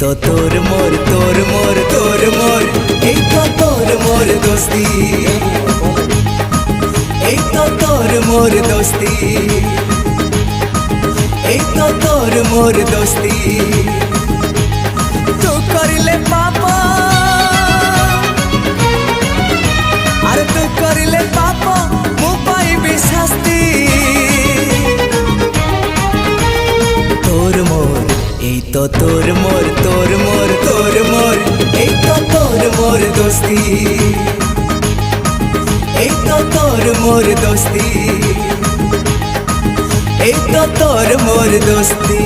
तो तोर मोर तोर मोर तोर मोर एक तो तोर मोर दोस्ती, एक तो तोर मोर दोस्ती, एक तो तोर मोर दोस्ती। तू करिले पापा अरे तू करिले पापा मु पाइबी शास्ति। तोर मोर এই তো তোর মোর তোর মোর তোর মোর এই তো তোর মোর দোস্তি, এই তো তোর মোর দোস্তি, এই তো তোর মোর দোস্তি।